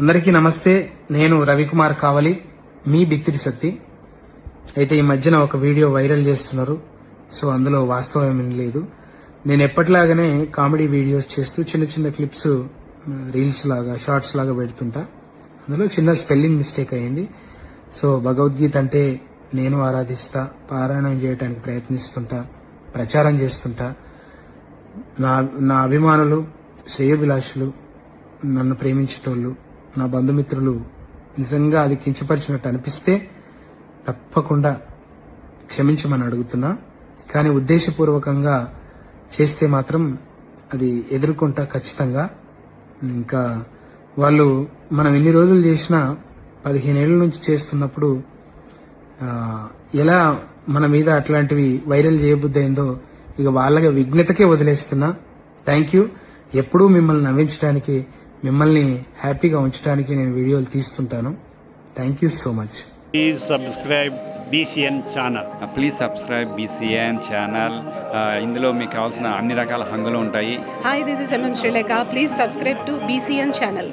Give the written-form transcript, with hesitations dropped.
అందరికీ నమస్తే. నేను రవికుమార్ కావలి, మీ బిత్తిరి సత్తి. అయితే ఈ మధ్యన ఒక వీడియో వైరల్ చేస్తున్నారు. సో అందులో వాస్తవం ఏమీ లేదు. నేను ఎప్పటిలాగానే కామెడీ వీడియోస్ చేస్తూ చిన్న చిన్న క్లిప్స్ రీల్స్ లాగా షార్ట్స్ లాగా పెడుతుంటా. అందులో చిన్న స్పెల్లింగ్ మిస్టేక్ అయింది. సో భగవద్గీత అంటే నేను ఆరాధిస్తా, పారాయణం చేయడానికి ప్రయత్నిస్తుంటా, ప్రచారం చేస్తుంటా. నా అభిమానులు, శ్రేయోభిలాషులు, నన్ను ప్రేమించేటోళ్ళు, నా బంధుమిత్రులు నిజంగా అది కించపరిచినట్టు అనిపిస్తే తప్పకుండా క్షమించమని అడుగుతున్నా. కానీ ఉద్దేశపూర్వకంగా చేస్తే మాత్రం అది ఎదుర్కొంటా ఖచ్చితంగా. ఇంకా వాళ్ళు మనం ఎన్ని రోజులు చేసినా 15 ఏళ్ల నుంచి చేస్తున్నప్పుడు ఎలా మన మీద అట్లాంటివి వైరల్ చేయబుద్దయిందో ఇక వాళ్ళ విఘ్నతకే వదిలేస్తున్నా. Thank you. ఎప్పుడూ మిమ్మల్ని నవ్వించడానికి, మిమ్మల్ని హ్యాపీగా ఉంచడానికి నేను వీడియోలు తీస్తుంటాను. Thank you so much. Please subscribe BCN channel. Please subscribe BCN channel. ఇందులో మీకు కావాల్సిన అన్ని రకాల హంగులు ఉంటాయి. Hi, this is MM Sri Lanka. Please subscribe to BCN channel.